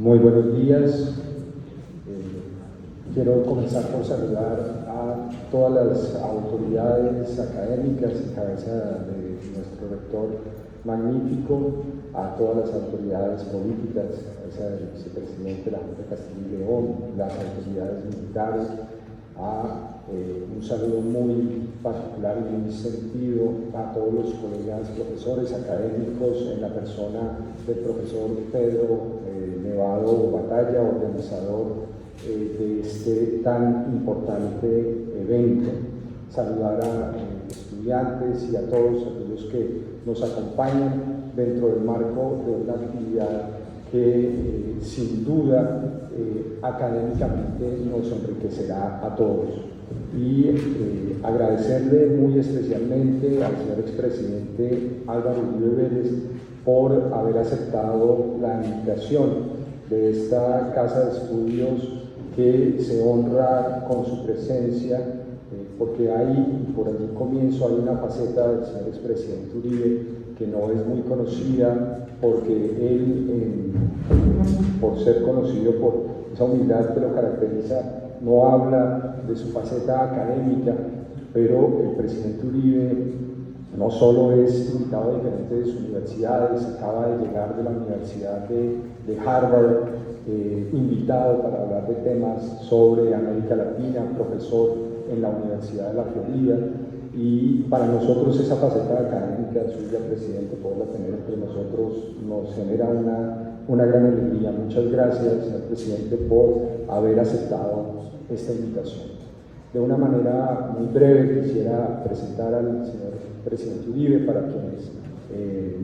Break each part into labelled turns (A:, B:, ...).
A: Muy buenos días. Quiero comenzar por saludar a todas las autoridades académicas en cabeza de nuestro rector magnífico, a todas las autoridades políticas, en cabeza del vicepresidente de la Junta de Castilla y León, las autoridades militares, un saludo muy particular y muy sentido a todos los colegas profesores académicos en la persona del profesor Pedro Nevado Batalla, organizador de este tan importante evento. Saludar a estudiantes y a todos aquellos que nos acompañan dentro del marco de una actividad que sin duda académicamente nos enriquecerá a todos. Y agradecerle muy especialmente al señor expresidente Álvaro Uribe Vélez por haber aceptado la invitación de esta casa de estudios que se honra con su presencia, porque ahí, por allí comienzo, hay una faceta del señor expresidente Uribe que no es muy conocida, porque él, por ser conocido por esa humildad que lo caracteriza, no habla de su faceta académica, pero el presidente Uribe no solo es invitado a diferentes universidades, acaba de llegar de la Universidad de Harvard, invitado para hablar de temas sobre América Latina, profesor en la Universidad de la Florida, y para nosotros esa faceta académica suya, presidente, poderla tener entre nosotros nos genera una gran alegría. Muchas gracias, señor presidente, por haber aceptado esta invitación. De una manera muy breve quisiera presentar al señor presidente Uribe para quienes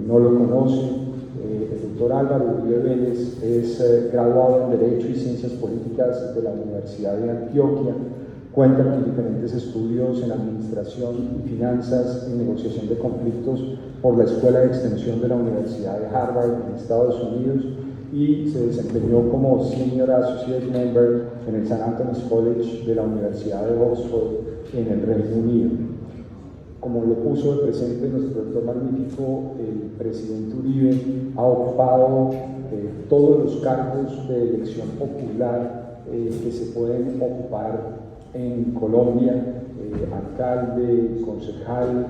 A: no lo conocen. El doctor Álvaro Uribe Vélez es graduado en Derecho y Ciencias Políticas de la Universidad de Antioquia. Cuenta con diferentes estudios en Administración y Finanzas y Negociación de Conflictos por la Escuela de Extensión de la Universidad de Harvard en Estados Unidos y se desempeñó como Senior Associate Member en el St. Anthony's College de la Universidad de Oxford en el Reino Unido. Como lo puso de presente nuestro doctor magnífico, el presidente Uribe ha ocupado todos los cargos de elección popular que se pueden ocupar en Colombia, alcalde, concejal,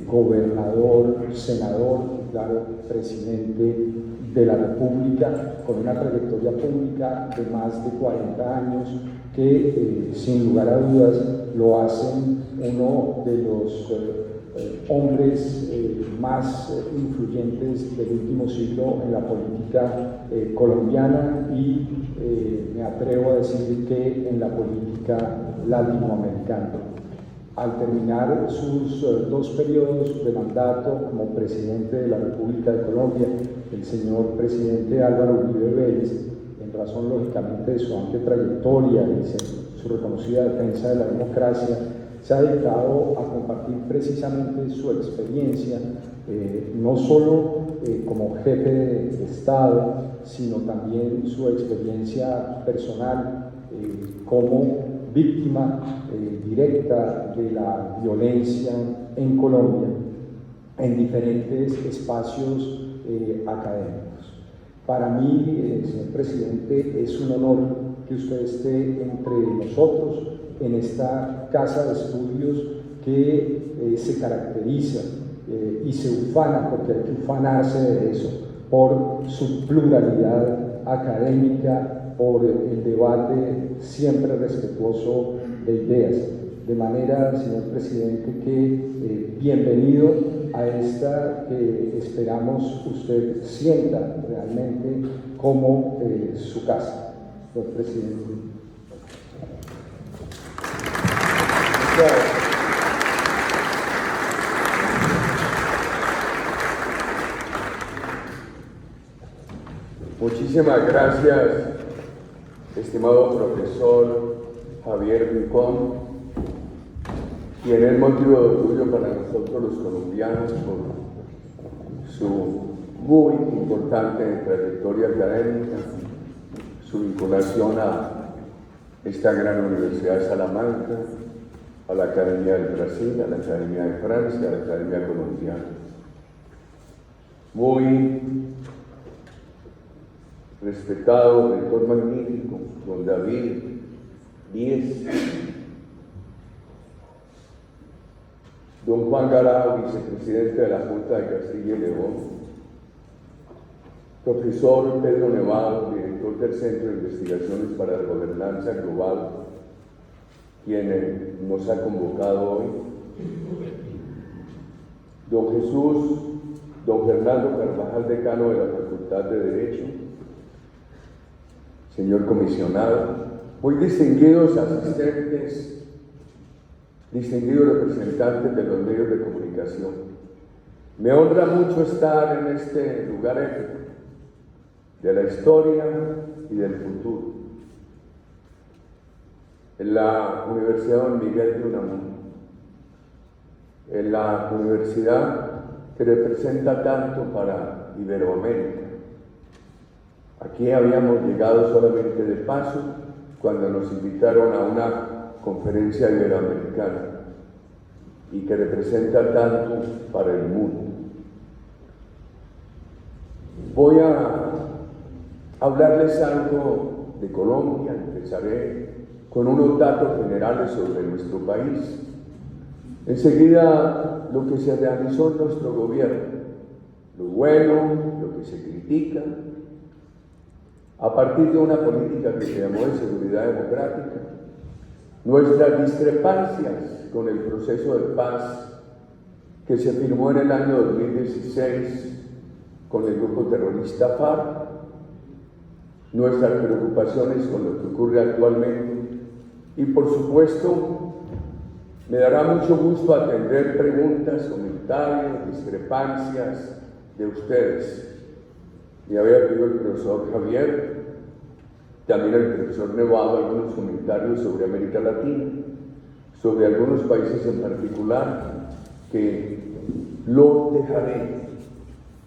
A: gobernador, senador y claro, presidente de la República, con una trayectoria pública de más de 40 años que sin lugar a dudas lo hacen uno de los hombres más influyentes del último siglo en la política colombiana y me atrevo a decir que en la política latinoamericana. Al terminar sus 2 periodos de mandato como presidente de la República de Colombia, el señor presidente Álvaro Uribe Vélez, en razón lógicamente de su amplia trayectoria y su reconocida defensa de la democracia, se ha dedicado a compartir precisamente su experiencia, no solo como jefe de Estado, sino también su experiencia personal como víctima directa de la violencia en Colombia en diferentes espacios académicos. Para mí, señor presidente, es un honor que usted esté entre nosotros en esta casa de estudios que se caracteriza y se ufana, porque hay que ufanarse de eso, por su pluralidad académica, por el debate siempre respetuoso de ideas. De manera, señor presidente, que bienvenido a esta que esperamos usted sienta realmente como su casa, señor presidente.
B: Muchísimas gracias, estimado profesor Javier Rincón, quien es motivo de orgullo para nosotros los colombianos por su muy importante trayectoria académica, su vinculación a esta gran Universidad de Salamanca, a la Academia del Brasil, a la Academia de Francia, a la Academia Colombiana. Muy respetado rector magnífico, don David Díez, don Juan Garao, vicepresidente de la Junta de Castilla y León, profesor Pedro Nevado, director del Centro de Investigaciones para la Gobernanza Global, quien nos ha convocado hoy, don Fernando Carvajal, decano de la Facultad de Derecho, señor comisionado, muy distinguidos asistentes, distinguidos representantes de los medios de comunicación. Me honra mucho estar en este lugar épico de la historia y del futuro, en la Universidad Don Miguel de Unamuno, en la universidad que representa tanto para Iberoamérica. Aquí habíamos llegado solamente de paso cuando nos invitaron a una conferencia iberoamericana y que representa tanto para el mundo. Voy a hablarles algo de Colombia. Empezaré con unos datos generales sobre nuestro país. Enseguida, lo que se realizó en nuestro gobierno, lo bueno, lo que se critica, a partir de una política que se llamó de seguridad democrática, nuestras discrepancias con el proceso de paz que se firmó en el año 2016 con el grupo terrorista FARC, nuestras preocupaciones con lo que ocurre actualmente y, por supuesto, me dará mucho gusto atender preguntas, comentarios, discrepancias de ustedes. Me había pedido el profesor Javier, también el profesor Nevado, algunos comentarios sobre América Latina, sobre algunos países en particular, que lo dejaré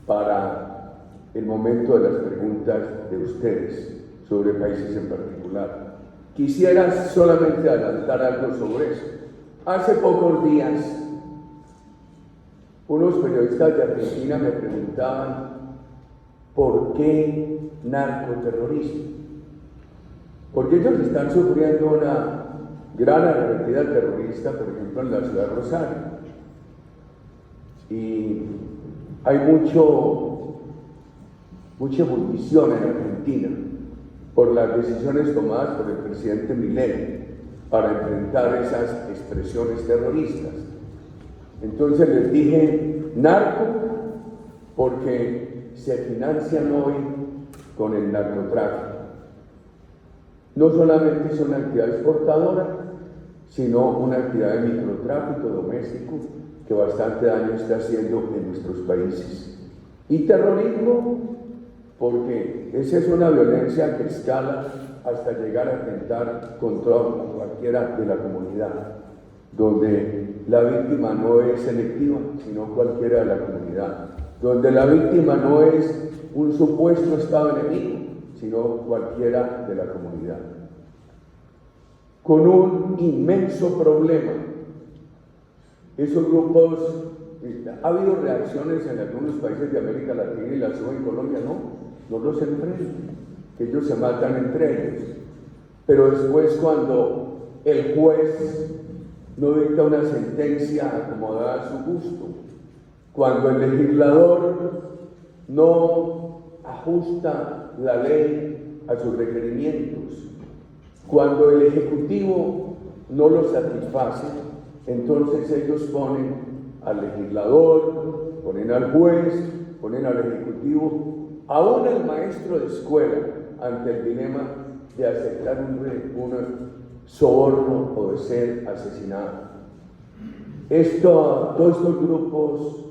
B: para el momento de las preguntas de ustedes sobre países en particular. Quisiera solamente adelantar algo sobre eso. Hace pocos días, unos periodistas de Argentina me preguntaban ¿por qué narcoterrorismo? Porque ellos están sufriendo una gran arremetida terrorista, por ejemplo, en la ciudad de Rosario. Y hay mucha ebullición en Argentina por las decisiones tomadas por el presidente Milei para enfrentar esas expresiones terroristas. Entonces les dije narco porque se financian hoy con el narcotráfico. No solamente es una actividad exportadora, sino una actividad de microtráfico doméstico que bastante daño está haciendo en nuestros países. Y terrorismo porque esa es una violencia que escala hasta llegar a atentar contra cualquiera de la comunidad, donde la víctima no es selectiva, sino cualquiera de la comunidad, donde la víctima no es un supuesto Estado enemigo, sino cualquiera de la comunidad. Con un inmenso problema, esos grupos, ha habido reacciones en algunos países de América Latina y la suba en Colombia, no los enfrentan, que ellos se matan entre ellos. Pero después, cuando el juez no dicta una sentencia acomodada a su gusto, cuando el legislador no ajusta la ley a sus requerimientos, cuando el ejecutivo no lo satisface, entonces ellos ponen al legislador, ponen al juez, ponen al ejecutivo, aún al maestro de escuela, ante el dilema de aceptar un soborno o de ser asesinado. Todos estos grupos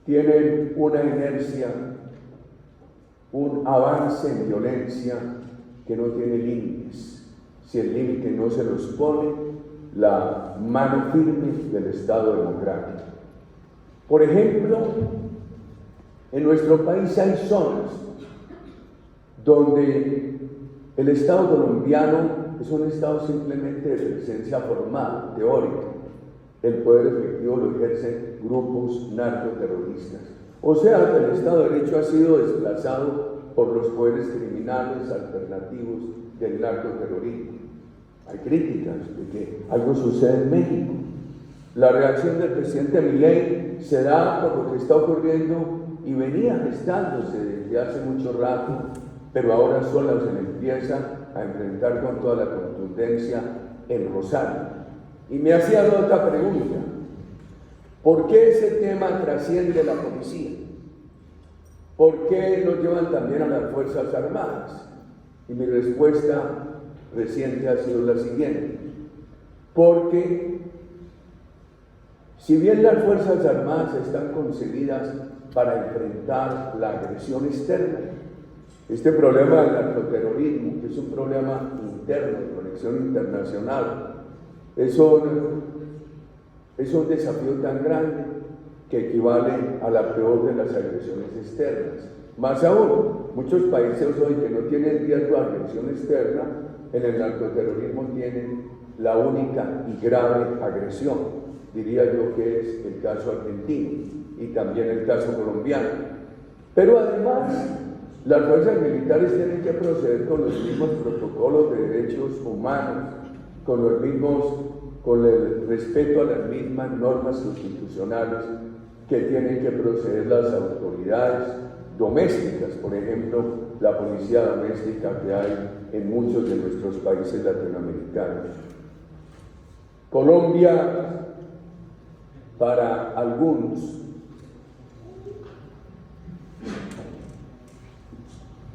B: tienen una inercia, un avance en violencia que no tiene límites. Si el límite no se los pone la mano firme del Estado democrático. Por ejemplo, en nuestro país hay zonas donde el Estado colombiano es un Estado simplemente de presencia formal, teórica. El poder efectivo lo ejercen grupos narcoterroristas. O sea, que el Estado de Derecho ha sido desplazado por los poderes criminales alternativos del narcoterrorismo. Hay críticas de que algo sucede en México. La reacción del presidente Milei se da por lo que está ocurriendo y venía gestándose desde hace mucho rato, pero ahora solo se le empieza a enfrentar con toda la contundencia en Rosario. Y me hacía otra pregunta: ¿por qué ese tema trasciende la policía? ¿Por qué lo llevan también a las Fuerzas Armadas? Y mi respuesta reciente ha sido la siguiente: porque si bien las Fuerzas Armadas están concebidas para enfrentar la agresión externa, este problema del narcoterrorismo, que es un problema interno, de conexión internacional, es un desafío tan grande que equivale a la peor de las agresiones externas. Más aún, muchos países hoy que no tienen riesgo de agresión externa, en el narcoterrorismo tienen la única y grave agresión. Diría yo que es el caso argentino y también el caso colombiano. Pero además, las fuerzas militares tienen que proceder con los mismos protocolos de derechos humanos, con el respeto a las mismas normas constitucionales que tienen que proceder las autoridades domésticas, por ejemplo, la policía doméstica que hay en muchos de nuestros países latinoamericanos. Colombia, para algunos,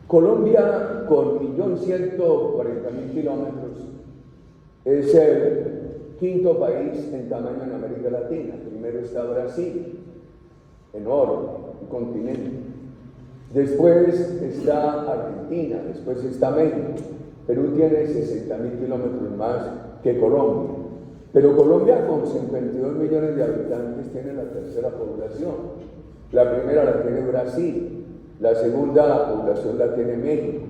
B: Colombia con 1.140.000 kilómetros es el quinto país en tamaño en América Latina. Primero está Brasil, enorme, un continente. Después está Argentina, después está México. Perú tiene 60.000 kilómetros más que Colombia. Pero Colombia, con 52 millones de habitantes, tiene la tercera población. La primera la tiene Brasil, la segunda población la tiene México.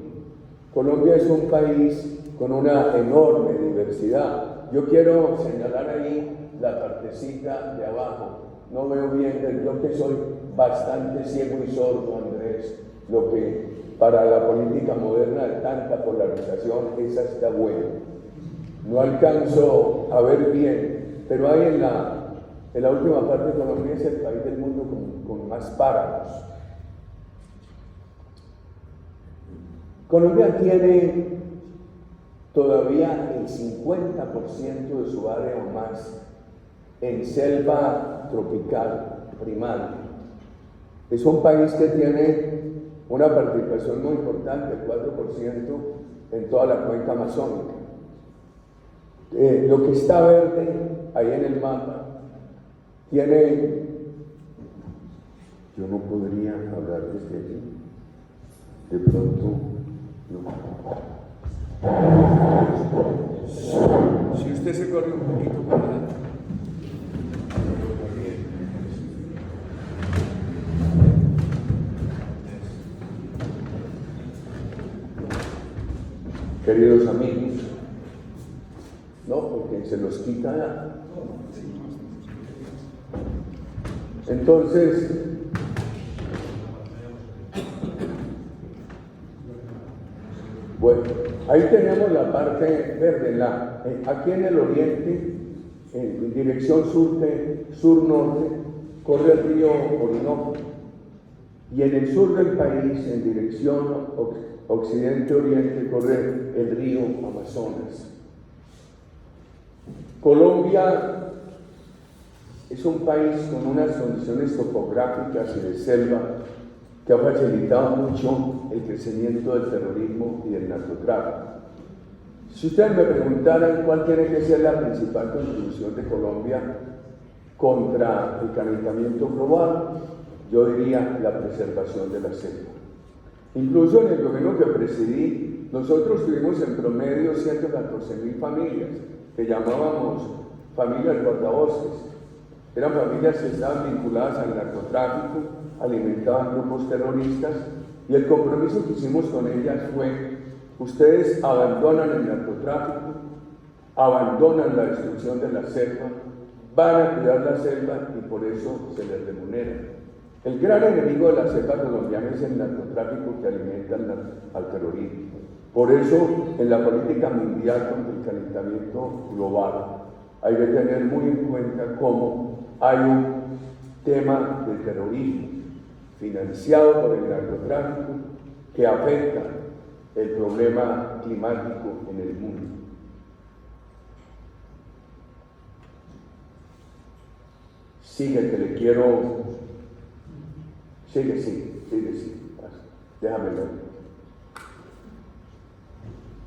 B: Colombia es un país con una enorme diversidad. Yo quiero señalar ahí la partecita de abajo. No veo bien, yo que soy bastante ciego y sordo, Andrés, lo que para la política moderna de tanta polarización, esa está buena. No alcanzo a ver bien, pero hay en la última parte, Colombia es el país del mundo con más páramos. Colombia tiene todavía el 50% de su área o más en selva tropical primaria. Es un país que tiene una participación muy importante, el 4% en toda la cuenca amazónica. Lo que está verde ahí en el mapa tiene, yo no podría hablar desde allí, de pronto no. Si usted se corre un poquito para adelante. Queridos amigos, no, porque se los quita. Entonces, bueno, ahí tenemos la parte verde. Aquí en el oriente, en dirección sur-norte, corre el río Orinoco. Y en el sur del país, en dirección occidente-oriente, corre el río Amazonas. Colombia es un país con unas condiciones topográficas y de selva que ha facilitado mucho el crecimiento del terrorismo y del narcotráfico. Si ustedes me preguntaran cuál tiene que ser la principal contribución de Colombia contra el calentamiento global, yo diría la preservación de la selva. Incluso en el gobierno que presidí, nosotros tuvimos en promedio 114.000 familias, que llamábamos familias guardabosques. Eran familias que estaban vinculadas al narcotráfico, alimentaban grupos terroristas, y el compromiso que hicimos con ellas fue: ustedes abandonan el narcotráfico, abandonan la destrucción de la selva, van a cuidar la selva y por eso se les remunera. El gran enemigo de la cepa colombiana es el narcotráfico que alimenta al terrorismo. Por eso, en la política mundial contra el calentamiento global, hay que tener muy en cuenta cómo hay un tema de terrorismo financiado por el narcotráfico que afecta el problema climático en el mundo. Sigue, que le quiero. Sigue, déjame ver.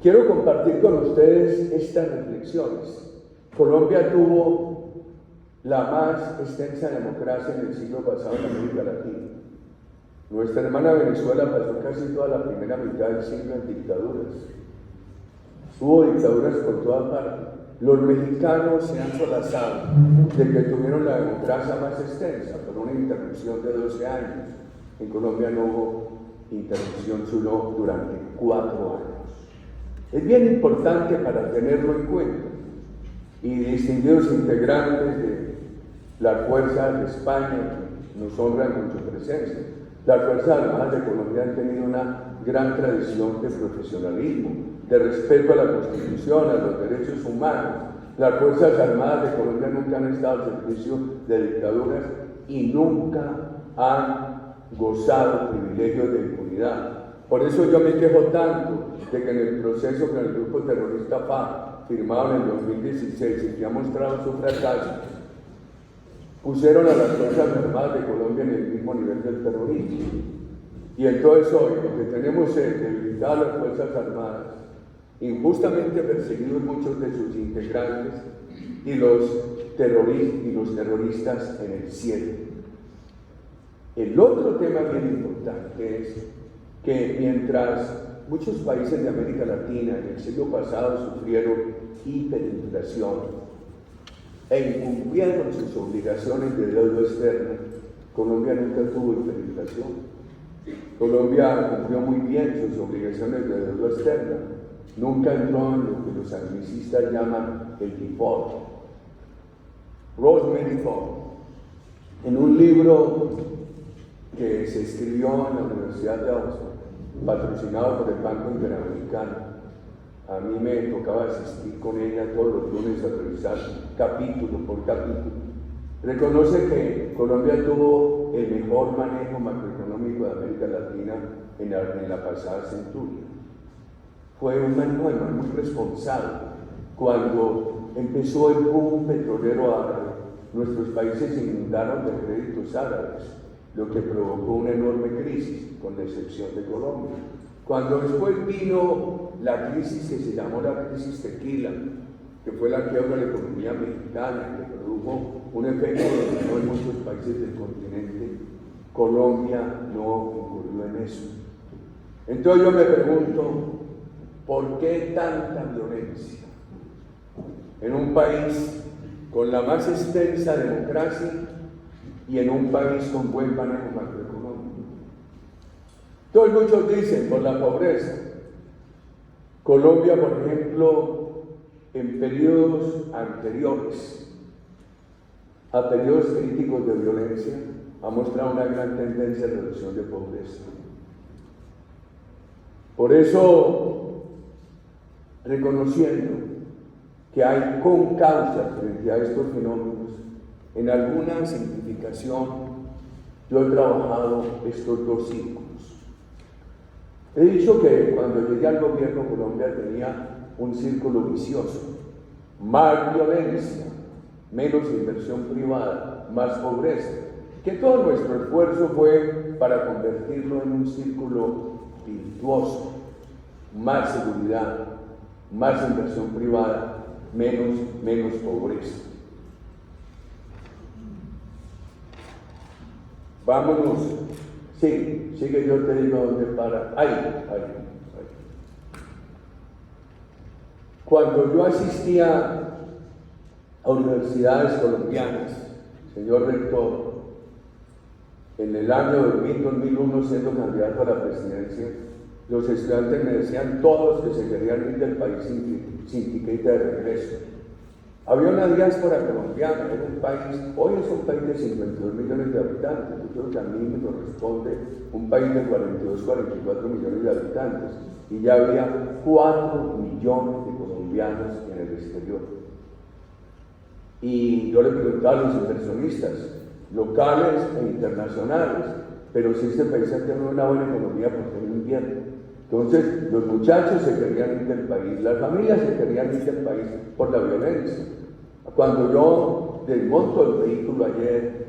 B: Quiero compartir con ustedes estas reflexiones. Colombia tuvo la más extensa democracia en el siglo pasado en América Latina. Nuestra hermana Venezuela pasó casi toda la primera mitad del siglo en dictaduras. Hubo dictaduras por toda parte. Los mexicanos se han solazado de que tuvieron la democracia más extensa, por una interrupción de 12 años. En Colombia no hubo interrupción solo durante 4 años. Es bien importante para tenerlo en cuenta. Y distinguidos integrantes de las fuerzas de España nos honran con su presencia. Las Fuerzas Armadas de Colombia han tenido una gran tradición de profesionalismo, de respeto a la Constitución, a los derechos humanos. Las Fuerzas Armadas de Colombia nunca han estado al servicio de dictaduras y nunca han gozado privilegios de impunidad. Por eso yo me quejo tanto de que en el proceso con el grupo terrorista FARC, firmado en el 2016 y que ha mostrado su fracaso, pusieron a las Fuerzas Armadas de Colombia en el mismo nivel del terrorismo. Y entonces hoy lo que tenemos es debilitar a las Fuerzas Armadas, injustamente perseguidos muchos de sus integrantes, y los terroristas en el cielo. El otro tema bien importante es que mientras muchos países de América Latina en el siglo pasado sufrieron hiperinflación e incumplieron sus obligaciones de deuda externa, Colombia nunca tuvo hiperinflación. Colombia cumplió muy bien sus obligaciones de deuda externa, nunca entró en lo que los analicistas llaman el default. Rosemary Ford, en un libro que se escribió en la Universidad de Oxford, patrocinado por el Banco Interamericano, a mí me tocaba asistir con ella todos los lunes a revisar capítulo por capítulo. Reconoce que Colombia tuvo el mejor manejo macroeconómico de América Latina en la pasada centuria. Fue un manejo muy responsable. Cuando empezó el boom petrolero árabe, nuestros países se inundaron de créditos árabes, lo que provocó una enorme crisis, con la excepción de Colombia. Cuando después vino la crisis que se llamó la crisis tequila, que fue la quiebra de la economía mexicana, que produjo un efecto dominó en muchos países del continente, Colombia no incurrió en eso. Entonces yo me pregunto, ¿por qué tanta violencia en un país con la más extensa democracia y en un país con buen manejo macroeconómico? Entonces muchos dicen por la pobreza. Colombia, por ejemplo, en periodos anteriores a periodos críticos de violencia, ha mostrado una gran tendencia de reducción de pobreza. Por eso, reconociendo que hay concausas frente a estos fenómenos, en alguna simplificación, yo he trabajado estos 2 círculos. He dicho que cuando llegué al gobierno, Colombia tenía un círculo vicioso: más violencia, menos inversión privada, más pobreza, que todo nuestro esfuerzo fue para convertirlo en un círculo virtuoso: más seguridad, más inversión privada, menos pobreza. Vámonos, sigue, yo te digo dónde para. Ahí. Cuando yo asistía a universidades colombianas, señor rector, en el año 2000-2001, siendo candidato a la presidencia, los estudiantes me decían todos que se querían ir del país sin tiquete de regreso. Había una diáspora colombiana, era un país, hoy es un país de 52 millones de habitantes, yo creo que a mí me corresponde un país de 42, 44 millones de habitantes, y ya había 4 millones de colombianos en el exterior. Y yo le preguntaba a los inversionistas, locales e internacionales, pero si este país ha tenido una buena economía, ¿por qué no invierte? Entonces, los muchachos se querían ir del país, las familias se querían ir del país por la violencia. Cuando yo desmonto el vehículo ayer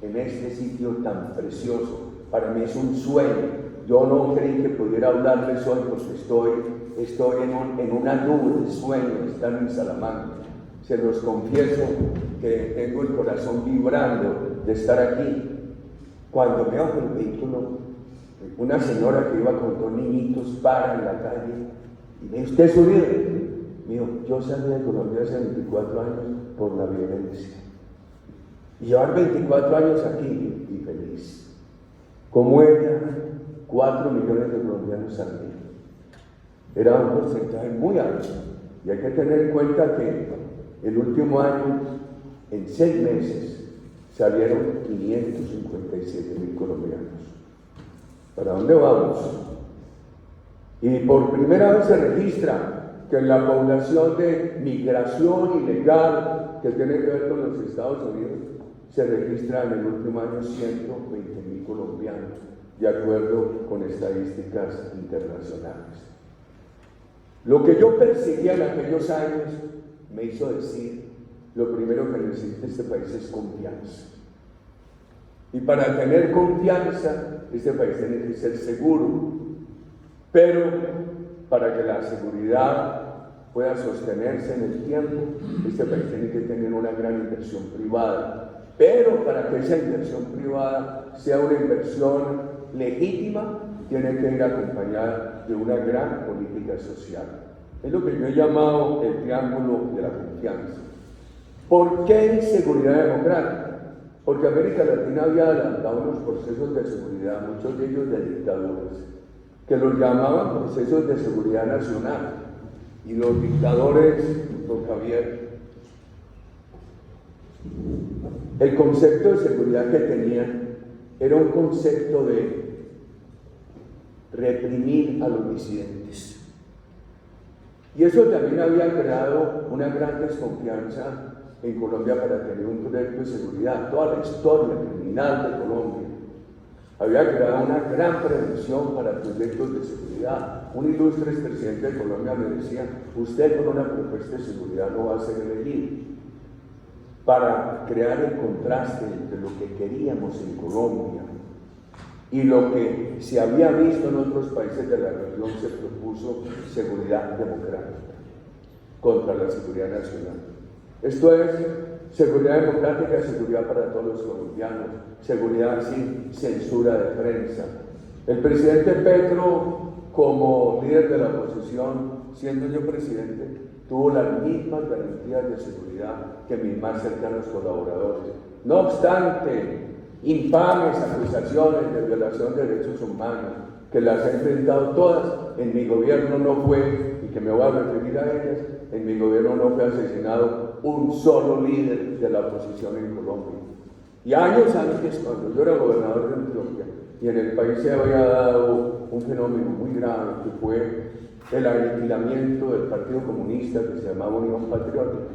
B: en este sitio tan precioso, para mí es un sueño. Yo no creí que pudiera hablarles hoy porque estoy en una nube de sueño de estar en Salamanca. Se los confieso que tengo el corazón vibrando de estar aquí. Cuando me bajo el vehículo, una señora que iba con 2 niñitos para en la calle y me dice, ¿usted es Uribe? Mío, yo salí de Colombia hace 24 años por la violencia. Y llevar 24 años aquí y feliz. Como ella, 4 millones de colombianos al día. Era un porcentaje muy alto. Y hay que tener en cuenta que el último año, en 6 meses, salieron 557.000 colombianos. ¿Para dónde vamos? Y por primera vez se registra que en la población de migración ilegal que tiene que ver con los Estados Unidos, se registra en el último año 120.000 colombianos, de acuerdo con estadísticas internacionales. Lo que yo perseguía en aquellos años me hizo decir, lo primero que necesita este país es confianza. Y para tener confianza, este país tiene que ser seguro. Pero para que la seguridad pueda sostenerse en el tiempo, este país tiene que tener una gran inversión privada. Pero para que esa inversión privada sea una inversión legítima, tiene que ir acompañada de una gran política social. Es lo que yo he llamado el triángulo de la confianza. ¿Por qué seguridad democrática? Porque América Latina había adelantado unos procesos de seguridad, muchos de ellos de dictaduras, que los llamaban procesos de seguridad nacional. Y los dictadores, don Javier, el concepto de seguridad que tenían era un concepto de reprimir a los disidentes. Y eso también había creado una gran desconfianza en Colombia para tener un proyecto de seguridad. Toda la historia criminal de Colombia había creado una gran prevención para proyectos de seguridad. Un ilustre expresidente de Colombia me decía, usted con una propuesta de seguridad no va a ser elegido. Para crear el contraste entre lo que queríamos en Colombia y lo que se había visto en otros países de la región, se propuso seguridad democrática contra la seguridad nacional. Esto es seguridad democrática, seguridad para todos los colombianos, seguridad sin censura de prensa. El presidente Petro, como líder de la oposición, siendo yo presidente, tuvo las mismas garantías de seguridad que mis más cercanos colaboradores. No obstante, infames acusaciones de violación de derechos humanos, que las he enfrentado todas, en mi gobierno no fue, y que me voy a referir a ellas, en mi gobierno no fue asesinado un solo líder de la oposición en Colombia. Y años antes, cuando yo era gobernador de Antioquia, y en el país se había dado un fenómeno muy grave, que fue el aniquilamiento del Partido Comunista, que se llamaba Unión Patriótica.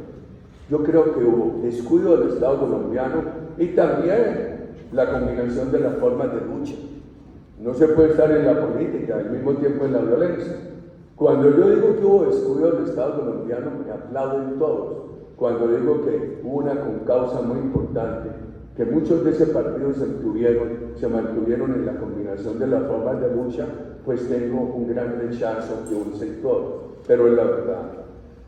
B: Yo creo que hubo descuido del Estado colombiano y también la combinación de las formas de lucha. No se puede estar en la política al mismo tiempo en la violencia. Cuando yo digo que hubo descuido del Estado colombiano, me aplauden todos. Cuando digo que hubo una concausa muy importante, que muchos de ese partido se mantuvieron en la combinación de las formas de lucha, pues tengo un gran rechazo de un sector. Pero es la verdad.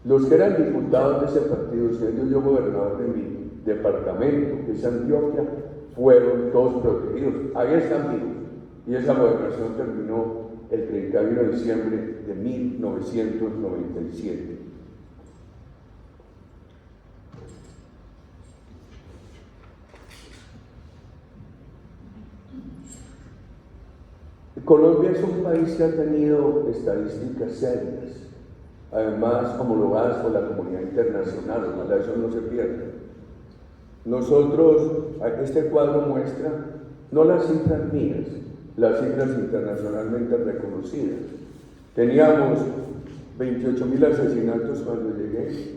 B: Los que eran diputados de ese partido, siendo yo gobernador de mi departamento, que es Antioquia, fueron todos protegidos. Ahí están vivos. Y esa gobernación terminó el 31 de diciembre de 1997. Colombia es un país que ha tenido estadísticas serias. además homologadas por la comunidad internacional, ojalá eso no se pierda. Nosotros, este cuadro muestra no las cifras mías, las cifras internacionalmente reconocidas. Teníamos 28.000 asesinatos cuando llegué.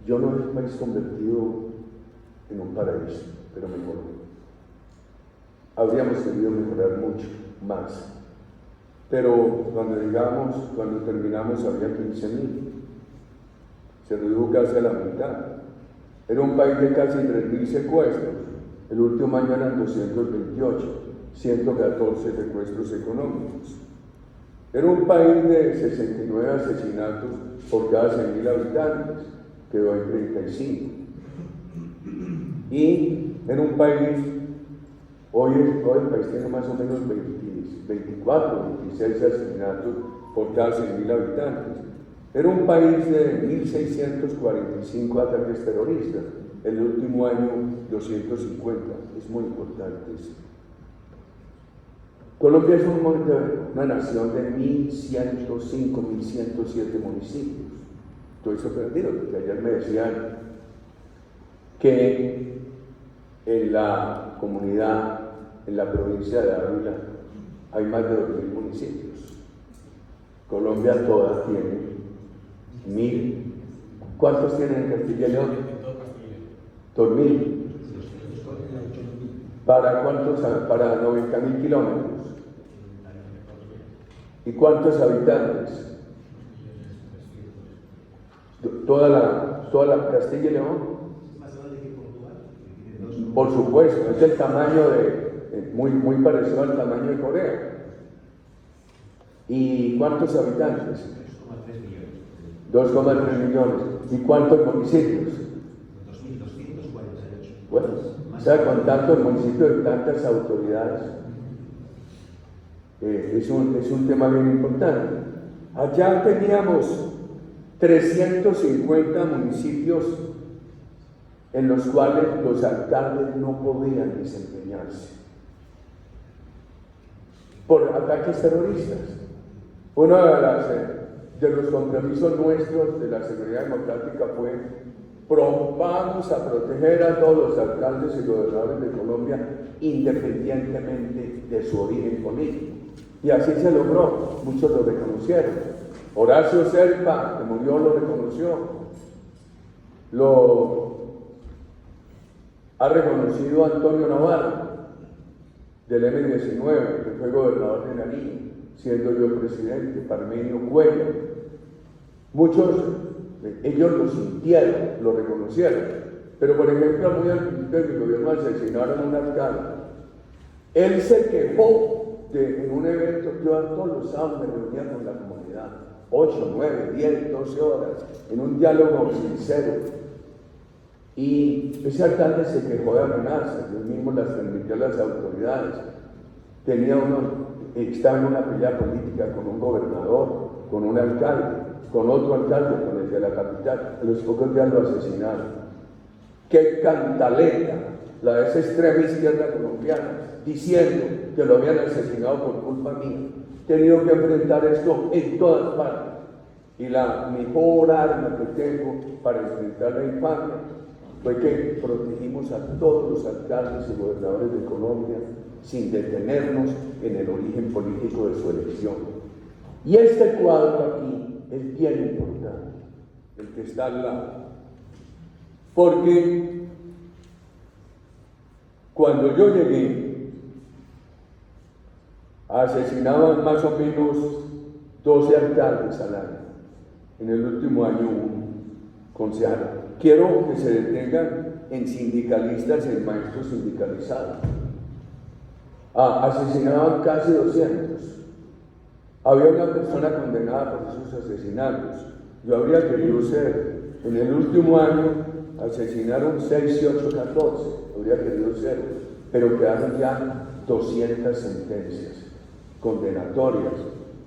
B: Yo no he un país convertido en un paraíso, pero mejoró. Habríamos querido mejorar mucho más, pero cuando terminamos había 15.000, se redujo casi a la mitad. Era un país de casi 3.000 secuestros, el último año eran 228, 114 secuestros económicos. Era un país de 69 asesinatos por cada 100.000 habitantes, quedó en 35. Y era un país, hoy el país tiene más o menos 24, 26 asesinatos por cada 100.000 habitantes. Era un país de 1.645 ataques terroristas, el último año 250, es muy importante eso. Colombia es una nación de 1.105, 1.107 municipios. Estoy sorprendido porque ayer me decían que en la comunidad, en la provincia de Ávila, hay más de 2.000 municipios. Colombia toda tiene 1.000. ¿Cuántos tienen en Castilla y León? 2.000. ¿Para cuántos? Para 90.000 kilómetros. ¿Y cuántos habitantes? Toda la Castilla y León. Por supuesto, es el tamaño muy parecido al tamaño de Corea. ¿Y cuántos habitantes? 2,3 millones. ¿Y cuántos municipios?
C: 2.248.
B: Bueno, o sea, con tantos municipios y tantas autoridades, es un tema bien importante. Allá teníamos 350 municipios en los cuales los alcaldes no podían desempeñarse por ataques terroristas. Uno de los compromisos nuestros de la seguridad democrática fue: vamos a proteger a todos los alcaldes y gobernadores de Colombia independientemente de su origen político. Y así se logró, muchos lo reconocieron. Horacio Serpa, que murió, lo reconoció. Lo ha reconocido Antonio Navarro, del M-19, que fue gobernador de Nariño, siendo yo presidente, Parmenio Cuello. Muchos, ellos lo sintieron, lo reconocieron. Pero, por ejemplo, muy al principio de mi gobierno asesinaron a un alcalde. Él se quejó en un evento. Yo todos los sábados me reunía con la comunidad, 8, 9, 10, 12 horas, en un diálogo sincero. Y ese alcalde se quejó de amenazas, yo mismo las transmitió a las autoridades. Estaba en una pelea política con un gobernador, con un alcalde, con otro alcalde, con el de la capital. A los pocos días lo asesinaron. ¡Qué cantaleta! La de esa extrema izquierda colombiana, diciendo que lo habían asesinado por culpa mía. He tenido que enfrentar esto en todas partes. Y la mejor arma que tengo para enfrentar la infamia fue que protegimos a todos los alcaldes y gobernadores de Colombia sin detenernos en el origen político de su elección. Y este cuadro aquí es bien importante, el que está al lado, porque cuando yo llegué, asesinaban más o menos 12 alcaldes al año. En el último año, un concejal. Quiero que se detengan en sindicalistas y en maestros sindicalizados. Asesinaban casi 200. Había una persona condenada por esos asesinatos. Yo habría querido ser. En el último año asesinaron 6 y 8, 14. Habría querido ser. Pero quedaron ya 200 sentencias condenatorias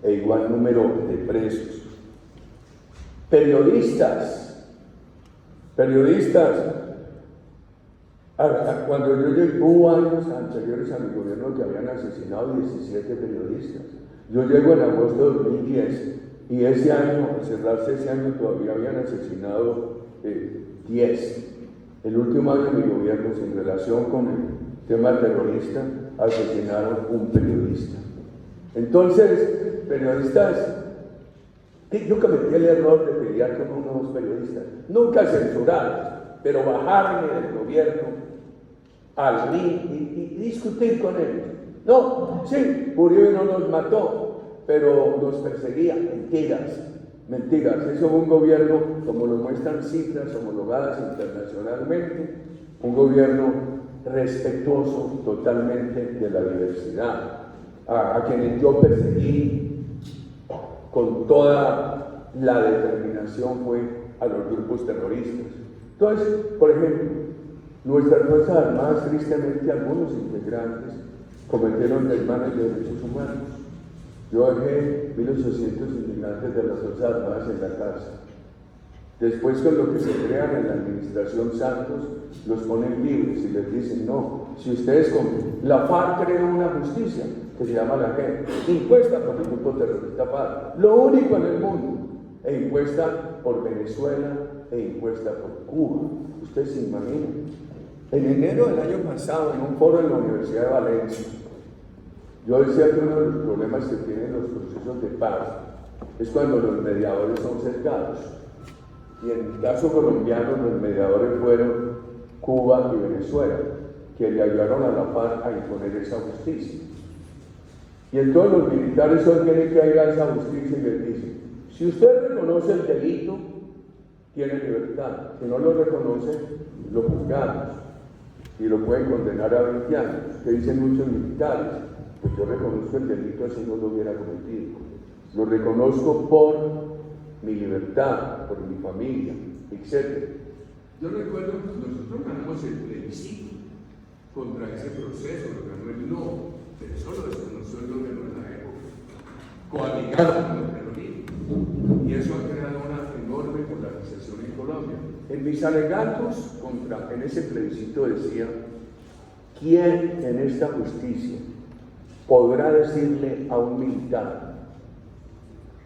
B: e igual número de presos. Periodistas, cuando yo llegué, hubo años anteriores a mi gobierno que habían asesinado 17 periodistas. Yo llego en agosto de 2010 Y ese año, al cerrarse ese año, todavía habían asesinado 10. El último año de mi gobierno, en relación con el tema terrorista, asesinaron un periodista. Entonces, periodistas, yo cometí el error de pelear con unos periodistas, nunca censurar, pero bajarme del gobierno al ring y discutir con ellos. No, sí, Uribe no nos mató, pero nos perseguía. Mentiras. Eso fue un gobierno, como lo muestran cifras homologadas internacionalmente, un gobierno respetuoso totalmente de la diversidad, a quienes yo perseguí con toda la determinación fue a los grupos terroristas. Entonces, por ejemplo, nuestras Fuerzas Armadas, tristemente, algunos integrantes cometieron desmanes de derechos humanos. Yo dejé 1.800 integrantes de las Fuerzas Armadas en la cárcel. Después, con lo que se crean en la administración Santos, los ponen libres y les dicen, no, si ustedes con la FARC crean una justicia que se llama la JEP, impuesta por el grupo terrorista FARC, lo único en el mundo, e impuesta por Venezuela e impuesta por Cuba. Ustedes se imaginan. En enero del año pasado, en un foro en la Universidad de Valencia, yo decía que uno de los problemas que tienen los procesos de paz es cuando los mediadores son cercados. Y en el caso colombiano, los mediadores fueron Cuba y Venezuela, que le ayudaron a la FARC a imponer esa justicia. Y entonces los militares hoy tienen que ir a esa justicia y les dicen, si usted reconoce el delito, tiene libertad. Si no lo reconoce, lo juzgamos y lo pueden condenar a 20 años. Que dicen muchos militares, pues yo reconozco el delito así no lo hubiera cometido. Lo reconozco por mi libertad, por mi familia, etc. Yo recuerdo que nosotros ganamos el plebiscito contra ese proceso, lo ganó el no, pero eso lo desconoció el gobierno en la época, coaligado con el terrorismo, y eso ha creado una enorme polarización en Colombia. En mis alegatos en ese plebiscito decía, ¿quién en esta justicia podrá decirle a un militar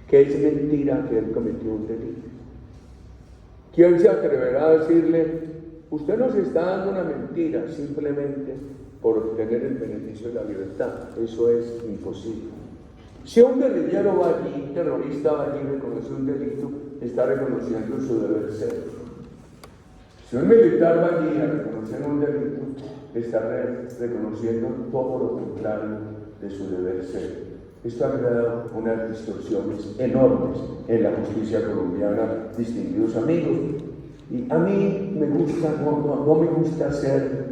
B: que es mentira que él cometió un delito? ¿Quién se atreverá a decirle, usted nos está dando una mentira simplemente por obtener el beneficio de la libertad? Eso es imposible. Si un guerrillero va allí, terrorista va allí y reconoce un delito, está reconociendo su deber ser. Si un militar va allí a reconocer un delito, está reconociendo todo lo contrario de su deber ser. Esto ha creado unas distorsiones enormes en la justicia colombiana, distinguidos amigos. Y a mí me gusta, no me gusta ser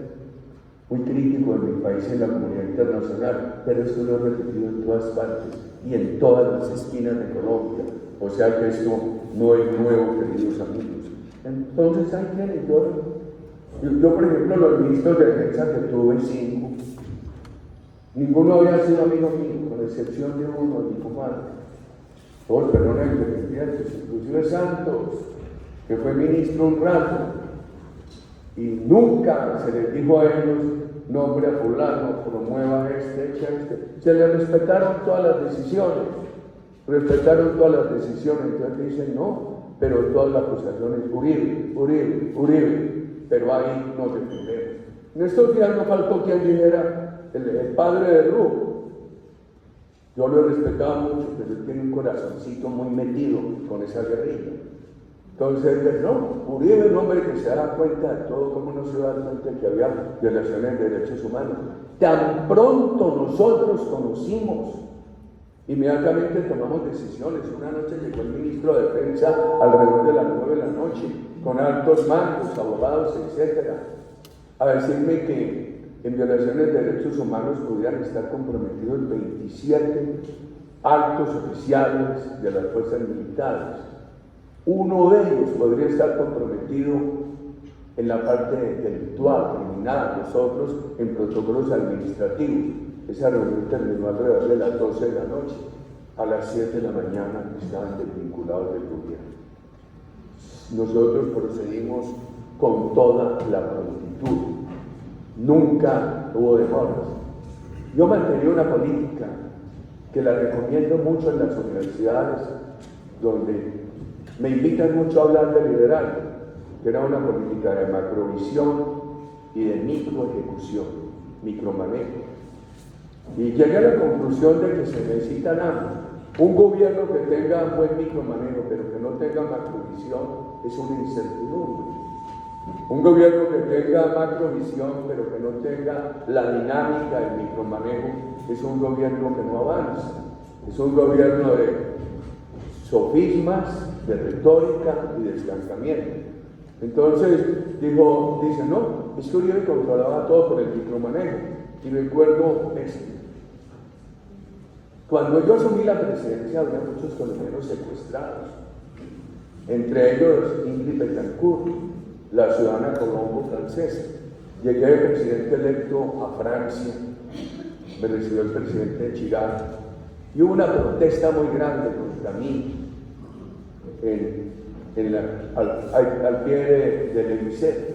B: muy crítico en mi país, en la comunidad internacional, pero esto lo he repetido en todas partes y en todas las esquinas de Colombia. O sea que esto no es nuevo, queridos amigos. Entonces hay quienes yo, por ejemplo, los ministros de defensa que tuve 5, ninguno había sido amigo mío, con excepción de uno, mi compadre. Todos fueron independientes, inclusive Santos, que fue ministro un rato, y nunca se les dijo a ellos, nombre a fulano, promueva echa este. Se les respetaron todas las decisiones, entonces dicen no, pero todas las acusaciones, Uribe, pero ahí nos defendemos. En estos días no faltó quien dijera, el padre de Ru. Yo lo he respetado mucho, pero él tiene un corazoncito muy metido con esa guerrilla. Entonces, no, Uribe es un hombre que se da cuenta de todo, como no se da cuenta de que había violaciones de derechos humanos. Tan pronto nosotros conocimos, inmediatamente tomamos decisiones. Una noche llegó el ministro de Defensa alrededor de las 9 de la noche, con altos mandos, abogados, etc., a decirme que en violaciones de derechos humanos pudieran estar comprometidos 27 altos oficiales de las fuerzas militares. Uno de ellos podría estar comprometido en la parte delictual, criminal, los otros en protocolos administrativos. Esa reunión terminó alrededor de las 12 de la noche. A las 7 de la mañana estaban desvinculados del gobierno. Nosotros procedimos con toda la prontitud. Nunca hubo demoras. Yo mantenía una política que la recomiendo mucho en las universidades, donde me invitan mucho a hablar de liderazgo, que era una política de macrovisión y de microejecución, micromanejo. Y llegué a la conclusión de que se necesitan ambos. Un gobierno que tenga buen micromanejo, pero que no tenga macrovisión, es una incertidumbre. Un gobierno que tenga macrovisión, pero que no tenga la dinámica del micromanejo, es un gobierno que no avanza. Es un gobierno de sofismas, de retórica y de estancamiento. Entonces dice, no, es que Uribe controlaba todo por el micromanejo. Y recuerdo esto. Cuando yo asumí la presidencia había muchos colombianos secuestrados, entre ellos Ingrid Betancourt, la ciudadana colombo francesa. Llegué de presidente electo a Francia, me recibió el presidente Chirac, y hubo una protesta muy grande contra mí al pie del Élysée.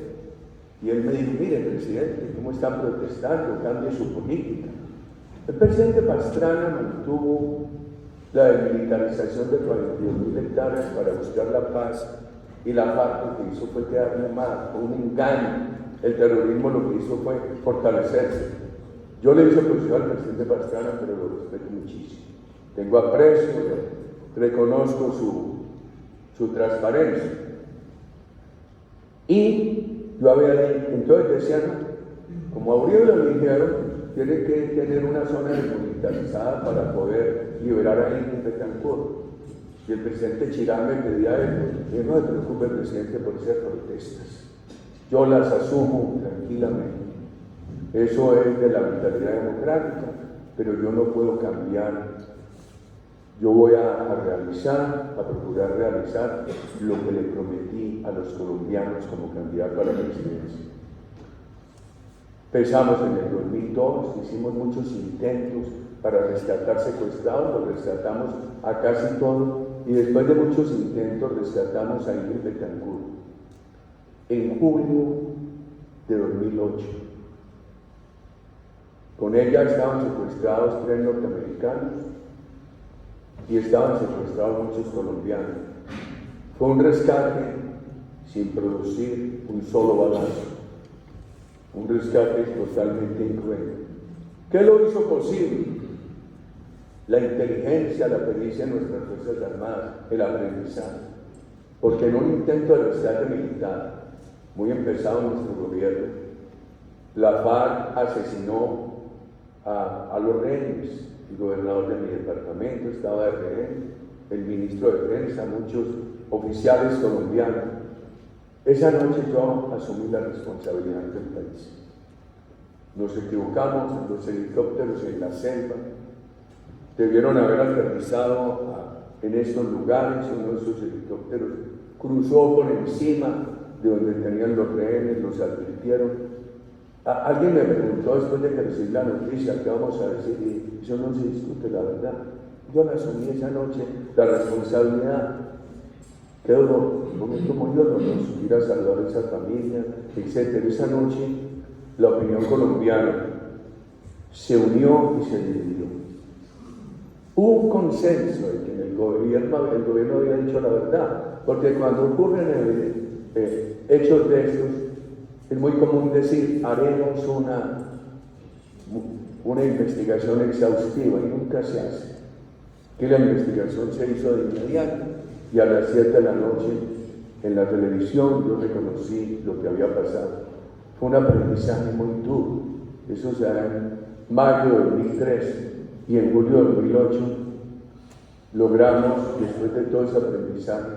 B: Y él me dijo, mire, presidente, ¿cómo están protestando? Cambie su política. El presidente Pastrana mantuvo la desmilitarización de 42.000 hectáreas para buscar la paz, y la FARC lo que hizo fue quedarle mal, fue un engaño. El terrorismo lo que hizo fue fortalecerse. Yo le hice oposición al presidente Pastrana, pero lo respeto muchísimo. Tengo aprecio, reconozco su transparencia. Y yo entonces decía, no, como a Uribe lo dijeron, tiene que tener una zona desmilitarizada para poder liberar a Ingrid Betancourt. Y el presidente Chirac me pedía eso. No se preocupe, presidente, por esas protestas. Yo las asumo tranquilamente. Eso es de la mentalidad democrática, pero yo no puedo cambiar. Yo voy a procurar realizar lo que le prometí a los colombianos como candidato a la presidencia. Pensamos en el 2002, hicimos muchos intentos para rescatar secuestrados, los rescatamos a casi todos, y después de muchos intentos rescatamos a Ingrid Betancourt en julio de 2008. Con ella estaban secuestrados 3 norteamericanos y estaban secuestrados muchos colombianos. Fue un rescate sin producir un solo balazo, un rescate totalmente incruento. ¿Qué lo hizo posible? La inteligencia, la pericia de nuestras Fuerzas Armadas, el aprendizaje. Porque en un intento de rescate militar, muy empezado en nuestro gobierno, la FARC asesinó a los rehenes. El gobernador de mi departamento estaba de rehén, el ministro de Defensa, muchos oficiales colombianos. Esa noche yo asumí la responsabilidad del país. Nos equivocamos en los helicópteros en la selva. Debieron haber aterrizado en estos lugares. Uno de esos helicópteros cruzó por encima de donde tenían los rehenes, los advirtieron. Alguien me preguntó después de que recibí la noticia, ¿qué vamos a decir? Y eso no se discute, la verdad. Yo me asumí esa noche la responsabilidad. Qué dolor, un momento muy doloroso, ir a saludar a esa familia, etc. Esa noche la opinión colombiana se unió y se dividió. Hubo un consenso de que el gobierno había dicho la verdad, porque cuando ocurren hechos de estos, es muy común decir, haremos una investigación exhaustiva, y nunca se hace. Que la investigación se hizo de inmediato, y a las 7 de la noche en la televisión yo reconocí lo que había pasado. Fue un aprendizaje muy duro. Eso se da en mayo de 2003, y en julio de 2008 logramos, después de todo ese aprendizaje,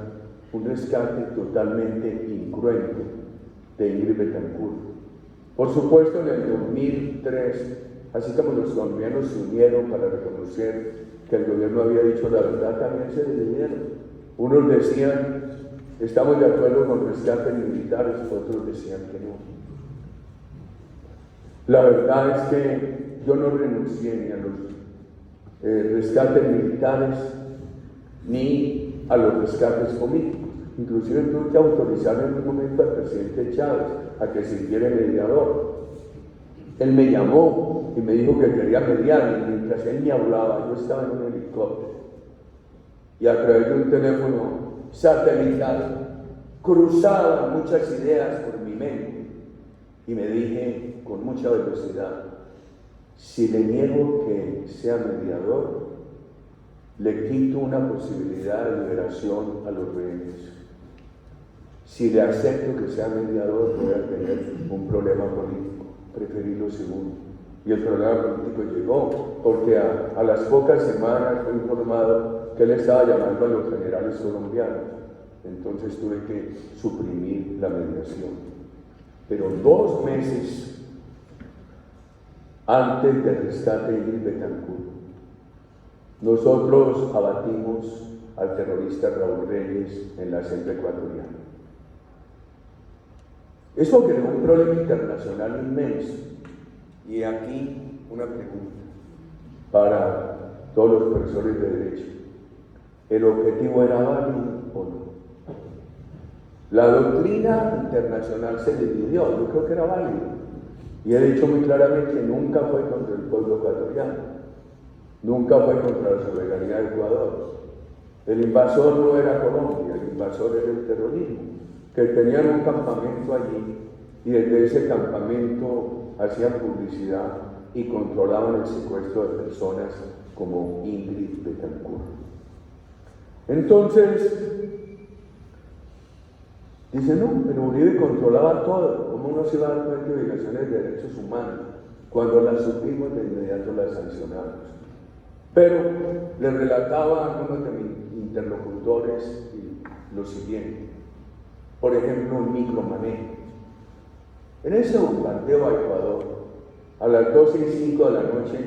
B: un rescate totalmente incruento de Ingrid Betancourt. Por supuesto, en el 2003, así como los colombianos se unieron para reconocer que el gobierno había dicho la verdad, también se dividieron. Unos decían, estamos de acuerdo con rescates militares, otros decían que no. La verdad es que yo no renuncié ni a los rescates militares ni a los rescates políticos. Inclusive tuve que autorizar en un momento al presidente Chávez a que se hiciera mediador. Él me llamó y me dijo que quería mediar, y mientras él me hablaba, yo estaba en un helicóptero. y a través de un teléfono satelital cruzaban muchas ideas por mi mente y me dije con mucha velocidad: si le niego que sea mediador, le quito una posibilidad de liberación a los rehenes. Si le acepto que sea mediador, voy a tener un problema político. Preferí lo segundo. Y el problema político llegó porque a las pocas semanas fue informado que él estaba llamando a los generales colombianos. Entonces tuve que suprimir la mediación. Pero 2 meses antes del rescate de Ingrid Betancourt, nosotros abatimos al terrorista Raúl Reyes en la selva ecuatoriana. Eso creó un problema internacional inmenso. Y aquí una pregunta para todos los profesores de Derecho: ¿el objetivo era válido o no? La doctrina internacional se dividió, yo creo que era válido. Y he dicho muy claramente que nunca fue contra el pueblo ecuatoriano, nunca fue contra la soberanía de Ecuador. El invasor no era Colombia, el invasor era el terrorismo, que tenían un campamento allí y desde ese campamento hacían publicidad y controlaban el secuestro de personas como Ingrid Betancourt. Entonces, dice, no, pero Uribe controlaba todo. ¿Cómo no se iba a dar cuenta de violaciones de derechos humanos? Cuando las supimos, de inmediato las sancionamos. Pero le relataba a algunos de mis interlocutores lo siguiente. Por ejemplo, un micromanejo. En ese bombardeo a Ecuador, a las 12:05 de la noche,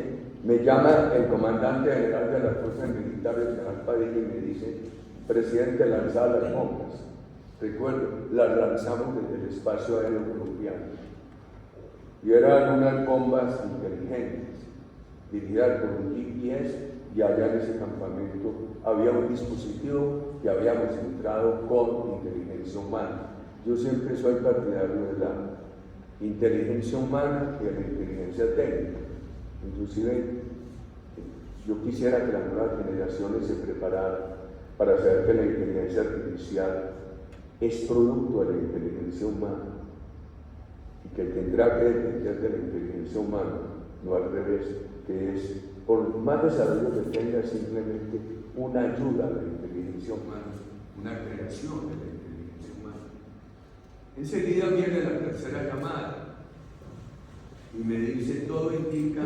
B: me llama el comandante general de las fuerzas militares, general Padilla, y me dice: presidente, lanzaba las bombas. Recuerdo, las lanzamos desde el espacio aéreo colombiano. Y eran unas bombas inteligentes, dirigidas por un GPS, y allá en ese campamento había un dispositivo que habíamos entrado con inteligencia humana. Yo siempre soy partidario de la inteligencia humana y de la inteligencia técnica. Inclusive, yo quisiera que las nuevas generaciones se prepararan para saber que la inteligencia artificial es producto de la inteligencia humana y que tendrá que depender de la inteligencia humana, no al revés, que es, por más desarrollo que tenga, simplemente una ayuda a la inteligencia humana, una creación de la inteligencia humana. Enseguida viene la tercera llamada y me dice: todo indica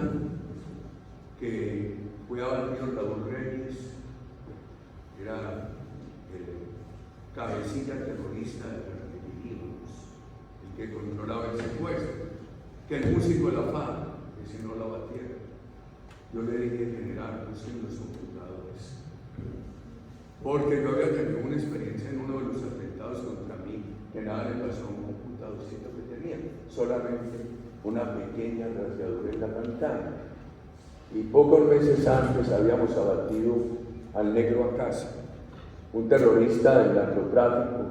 B: que fue abatido Raúl Reyes, era el cabecilla terrorista de los argentinos, el que controlaba el secuestro, que el músico de la FARC, que si no lo abatieron. Yo le dije: general, usen los computadores, porque yo había tenido una experiencia en uno de los atentados contra mí, que nada le pasó a un computadorcito que tenía, solamente una pequeña radiadura en la pantalla. Y pocos meses antes habíamos abatido al Negro Acasa, un terrorista del narcotráfico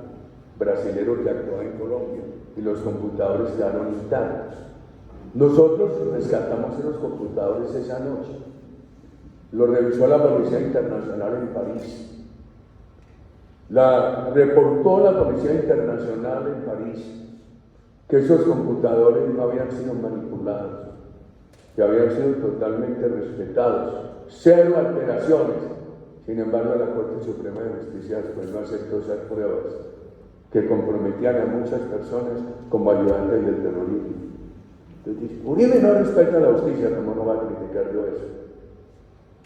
B: brasilero que actuaba en Colombia, y los computadores quedaron intactos. Nosotros rescatamos esos computadores esa noche, los revisó la Policía Internacional en París, reportó la Policía Internacional en París que esos computadores no habían sido manipulados, que habían sido totalmente respetados, 0 alteraciones. Sin embargo, la Corte Suprema de Justicia después no aceptó esas pruebas que comprometían a muchas personas como ayudantes del terrorismo. Entonces dice: Uribe no respeta la justicia. ¿Cómo no va a criticar yo eso?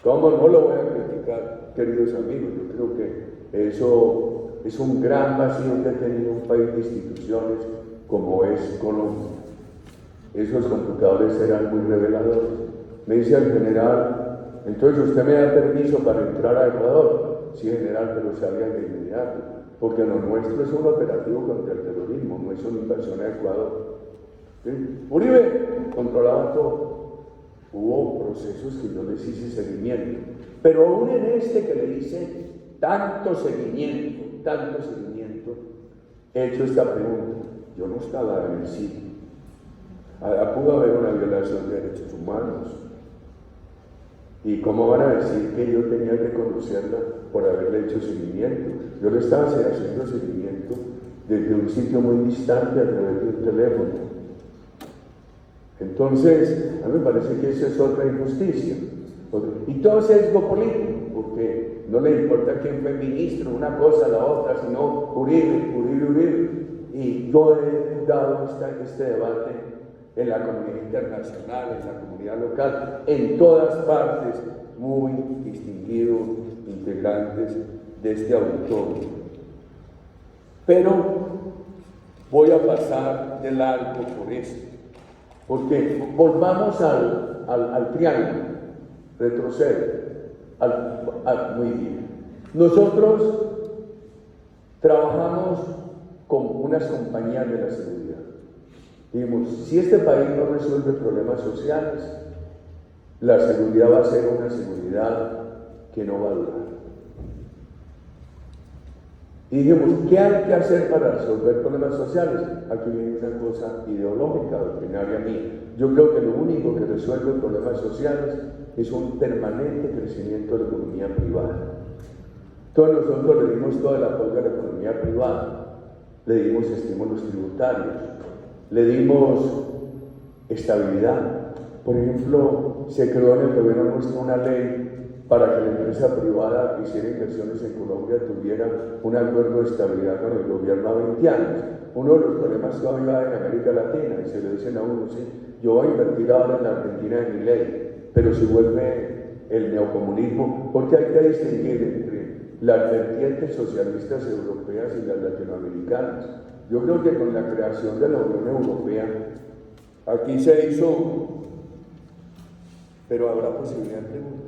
B: ¿Cómo no lo voy a criticar, queridos amigos? Yo creo que eso es un gran vacío que ha tenido un país de instituciones como es Colombia. Esos computadores eran muy reveladores. Me dice el general: entonces usted me da permiso para entrar a Ecuador. Sí, general, pero salgan de inmediato, porque lo nuestro es un operativo contra el terrorismo, no es una invasión a Ecuador. ¿Sí? Uribe controlaba todo. Hubo procesos que yo les hice seguimiento, pero aún en este que le hice tanto seguimiento, he hecho esta pregunta: yo no estaba en el sitio. Pudo haber una violación de derechos humanos. ¿Y cómo van a decir que yo tenía que conocerla por haberle hecho seguimiento. Yo le estaba haciendo seguimiento desde un sitio muy distante a través de un teléfono. Entonces, a mí me parece que eso es otra injusticia. Y todo sesgo político, porque no le importa quién fue ministro, una cosa, la otra, sino Uribe. Y yo he dado este debate en la comunidad internacional, en la comunidad local, en todas partes, muy distinguidos integrantes de este auditorio. Pero voy a pasar de largo por esto, porque volvamos al triángulo, retrocedo, muy bien. Nosotros trabajamos con unas compañías de la seguridad. Dijimos, si este país no resuelve problemas sociales, la seguridad va a ser una seguridad que no va a durar. Y dijimos, ¿qué hay que hacer para resolver problemas sociales? Aquí viene una cosa ideológica, doctrinaria mía. Yo creo que lo único que resuelve problemas sociales es un permanente crecimiento de la economía privada. Todos nosotros le dimos todo el apoyo a la economía privada, le dimos estímulos tributarios, le dimos estabilidad. Por ejemplo, se creó en el gobierno nuestro una ley para que la empresa privada que hiciera inversiones en Colombia tuviera un acuerdo de estabilidad con el gobierno a 20 años. Uno de los problemas que hoy va en América Latina, y se lo dicen a uno, sí, yo voy a invertir ahora en la Argentina de mi ley, pero si vuelve el neocomunismo, porque hay que distinguir entre las vertientes socialistas europeas y las latinoamericanas. Yo creo que con la creación de la Unión Europea, aquí se hizo, pero habrá posibilidad de preguntas.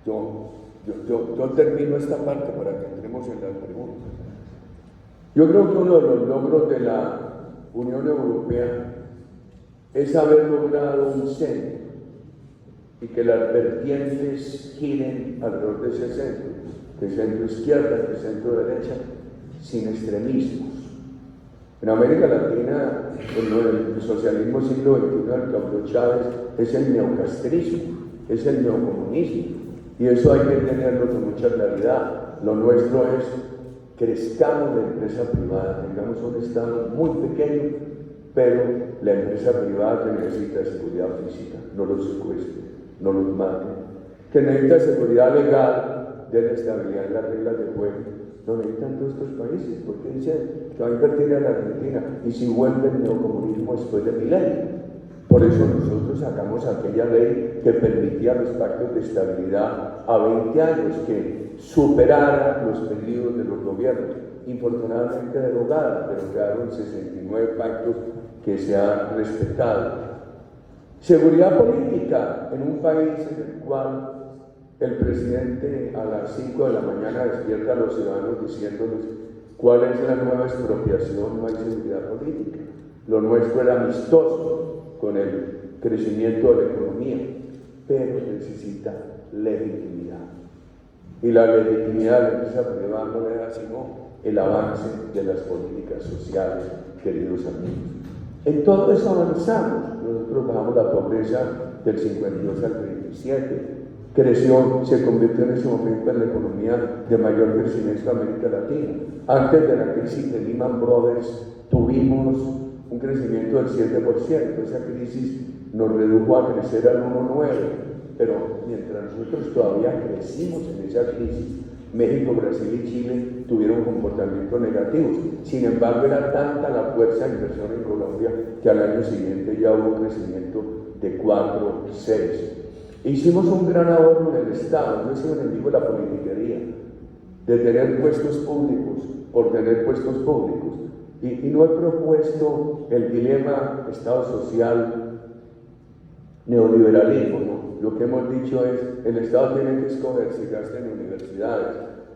B: Yo termino esta parte para que entremos en las preguntas. Yo creo que uno de los logros de la Unión Europea es haber logrado un centro y que las vertientes giren alrededor de ese centro, que es centro izquierda, que es centro derecha, sin extremismos. En América Latina, el socialismo siglo XXI del que habló Chávez es el neocastrismo, es el neocomunismo, y eso hay que tenerlo con mucha claridad. Lo nuestro es crezcamos la empresa privada, tengamos un Estado muy pequeño, pero la empresa privada que necesita seguridad física, no los secuestre, no los mate, que necesita seguridad legal, de la estabilidad en las reglas de juego. Lo necesitan todos estos países, porque dicen que va a invertir en la Argentina, y si vuelve el neocomunismo después de Milei. Por eso nosotros sacamos aquella ley que permitía los pactos de estabilidad a 20 años, que superara los pedidos de los gobiernos, infortunadamente derogada, pero quedaron 69 pactos que se han respetado. Seguridad política en un país en el cual el presidente a las 5 de la mañana despierta a los ciudadanos diciéndoles cuál es la nueva expropiación, no hay seguridad política. Lo nuestro era amistoso con el crecimiento de la economía, pero necesita legitimidad. Y la legitimidad de la empresa privada no le da sino el avance de las políticas sociales, queridos amigos. En todo eso avanzamos. Nosotros bajamos la pobreza del 52 al 37. Creció, se convirtió en ese momento en la economía de mayor crecimiento de América Latina. Antes de la crisis de Lehman Brothers tuvimos un crecimiento del 7%. Esa crisis nos redujo a crecer al 1,9%. Pero mientras nosotros todavía crecimos en esa crisis, México, Brasil y Chile tuvieron comportamientos negativos. Sin embargo, era tanta la fuerza de inversión en Colombia que al año siguiente ya hubo un crecimiento de 4,6%. Hicimos un gran ahorro en el Estado. No he sido enemigo de la politiquería, de tener puestos públicos por tener puestos públicos. Y no he propuesto el dilema Estado social, neoliberalismo, ¿no? Lo que hemos dicho es, el Estado tiene que escoger si gasta en universidades,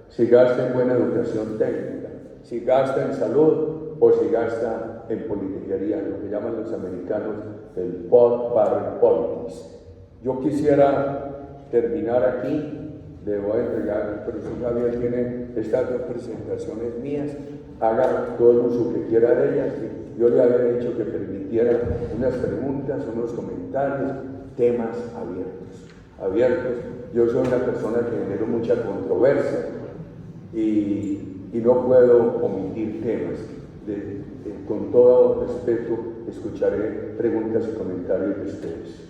B: si gasta en buena educación técnica, si gasta en salud o si gasta en politiquería, lo que llaman los americanos el pot-barrel politics. Yo quisiera terminar aquí, le voy a entregar, el profesor Javier tiene estas dos presentaciones mías, haga todo el uso que quiera de ellas. Yo le había dicho que permitiera unas preguntas, unos comentarios, temas abiertos. abiertos. Yo soy una persona que genero mucha controversia y no puedo omitir temas. Con todo respeto, escucharé preguntas y comentarios de ustedes.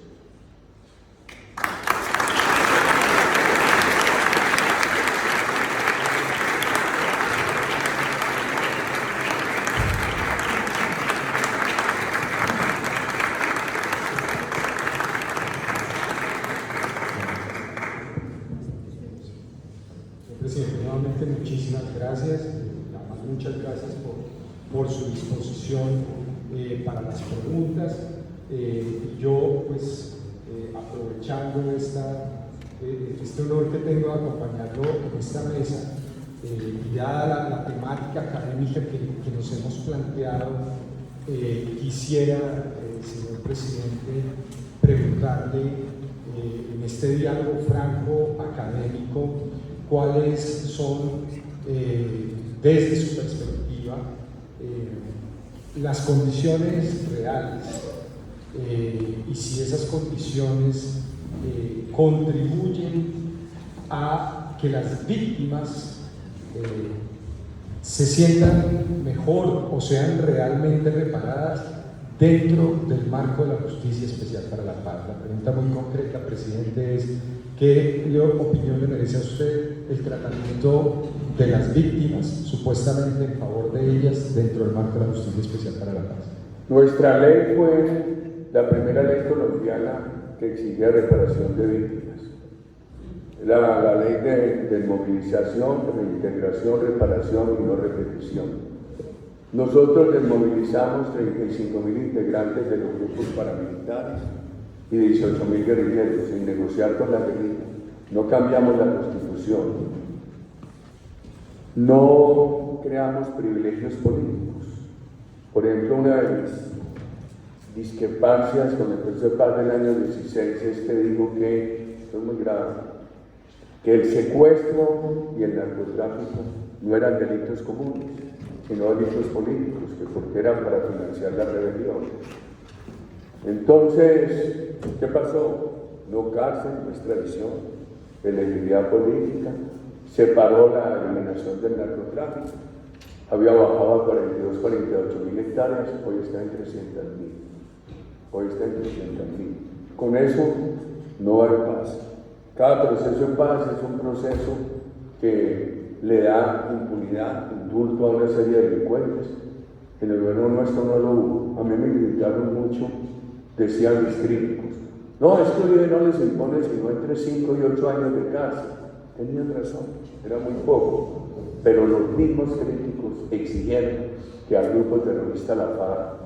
C: Presidente, nuevamente muchísimas gracias, muchas gracias por su disposición para las preguntas. Yo, pues, aprovechando este honor que tengo de acompañarlo en esta mesa, y dada la temática académica que nos hemos planteado, quisiera, señor presidente, preguntarle en este diálogo franco académico, cuáles son, desde su perspectiva, las condiciones reales y si esas condiciones contribuyen a que las víctimas se sientan mejor o sean realmente reparadas dentro del marco de la Justicia Especial para la Paz. La pregunta muy concreta, presidente, es: ¿qué opinión le merece a usted el tratamiento de las víctimas, supuestamente en favor de ellas, dentro del marco de la Justicia Especial para la Paz?
B: Nuestra ley fue la primera ley colombiana que exigía reparación de víctimas. La ley de movilización, reintegración, reparación y no repetición. Nosotros desmovilizamos 35.000 integrantes de los grupos paramilitares y 18.000 guerrilleros sin negociar con la guerrilla. No cambiamos la Constitución. No creamos privilegios políticos. Por ejemplo, una de mis discrepancias con el proceso de paz del año 16 es que dijo que, esto es muy grave, que el secuestro y el narcotráfico no eran delitos comunes, sino delitos políticos, que porque eran para financiar la rebelión. Entonces, ¿qué pasó? No cárcel, no extradición, elegibilidad política, se paró la eliminación del narcotráfico, había bajado a 48.000 hectáreas, hoy está en 300.000. Hoy está en 300.000. Con eso no hay paz. Cada proceso de paz es un proceso que le da impunidad, indulto a una serie de delincuentes. En el gobierno nuestro no lo hubo. A mí me gritaron mucho, decían mis críticos: no, es que Uribe no les impone sino entre 5 y 8 años de cárcel. Tenían razón, era muy poco. Pero los mismos críticos exigieron que al grupo terrorista La FARC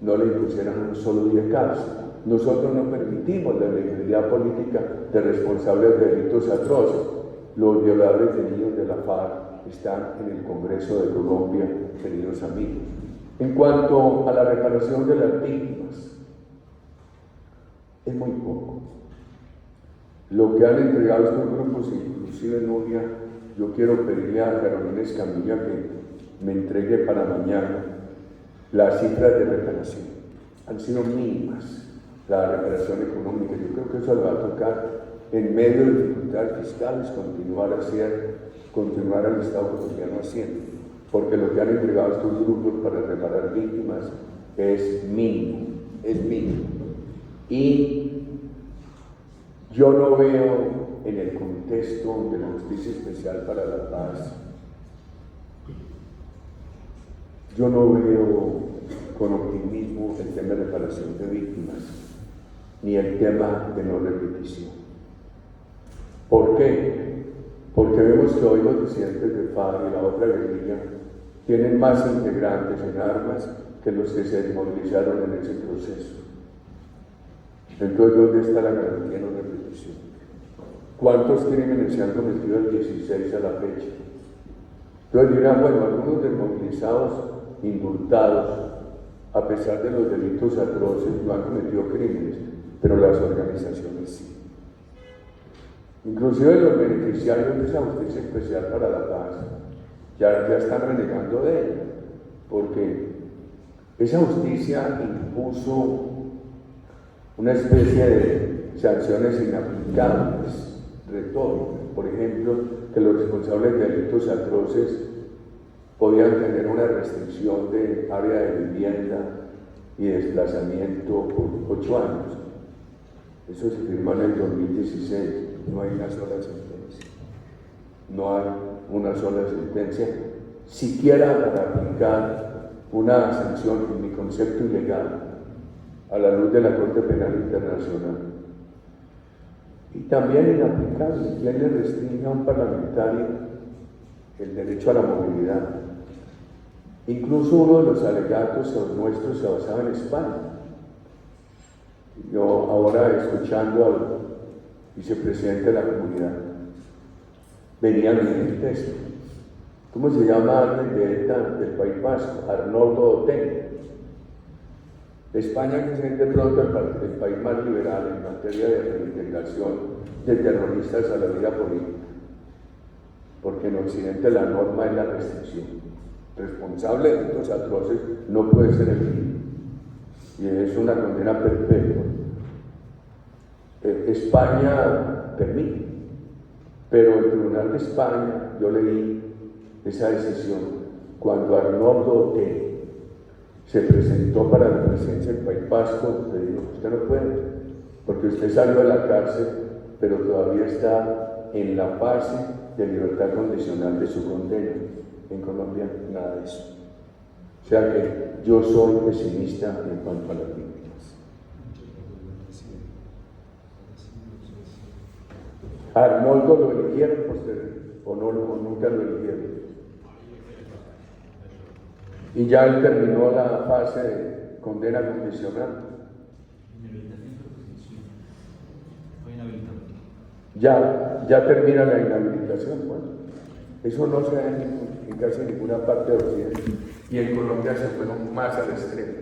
B: no le impusieran un solo día de cárcel. Nosotros no permitimos la elegibilidad política de responsables de delitos atroces. Los violadores detenidos de la FARC están en el Congreso de Colombia, queridos amigos. En cuanto a la reparación de las víctimas, es muy poco. Lo que han entregado estos grupos, inclusive Nuria, yo quiero pedirle a Carolina Escamilla que me entregue para mañana las cifras de reparación. Han sido mínimas la reparación económica. Yo creo que eso le va a tocar, en medio de dificultades fiscales, continuar al Estado colombiano haciendo, porque lo que han entregado estos grupos para reparar víctimas es mínimo, Y yo no veo en el contexto de la Justicia Especial para la Paz, yo no veo con optimismo el tema de reparación de víctimas, ni el tema de no repetición. ¿Por qué? Porque vemos que hoy los disidentes de FARC y la otra guerrilla tienen más integrantes en armas que los que se desmovilizaron en ese proceso. Entonces, ¿dónde está la garantía de no repetición? ¿Cuántos crímenes se han cometido del 16 a la fecha? Entonces dirán, bueno, algunos desmovilizados, indultados, a pesar de los delitos atroces, no han cometido crímenes, pero las organizaciones sí. Inclusive los beneficiarios de esa Justicia Especial para la Paz ya están renegando de ella, porque esa justicia impuso una especie de sanciones inaplicables, retóricas. Por ejemplo, que los responsables de delitos atroces podían tener una restricción de área de vivienda y desplazamiento por 8 años. Eso se firmó en el 2016. No hay una sola sentencia. No hay una sola sentencia, siquiera para aplicar una sanción, en mi concepto, ilegal, a la luz de la Corte Penal Internacional. Y también inaplicable. ¿Quién le restringe a un parlamentario el derecho a la movilidad? Incluso uno de los alegatos nuestros se basaba en España. Yo ahora, escuchando al vicepresidente de la comunidad, venía en el texto. ¿Cómo se llama alguien de ETA del País Vasco? Arnoldo Otegi. España, que es de pronto el país más liberal en materia de reintegración de terroristas a la vida política, porque en Occidente la norma es la restricción. Responsable de delitos atroces no puede ser elegido, y es una condena perpetua. España permite, pero el Tribunal de España, yo leí esa decisión cuando Arnoldo Otegi se presentó para la presidencia del País Vasco. Le dijo: usted no puede, porque usted salió de la cárcel, pero todavía está en la fase de libertad condicional de su condena. En Colombia, nada de eso. O sea que yo soy pesimista en cuanto a las víctimas. ¿Arnoldo lo eligieron o nunca lo eligieron? Y ya él terminó la fase de condena condicional. Ya termina la inhabilitación. Bueno, eso no se da en casi ninguna parte de Occidente, y en Colombia se fueron más al extremo.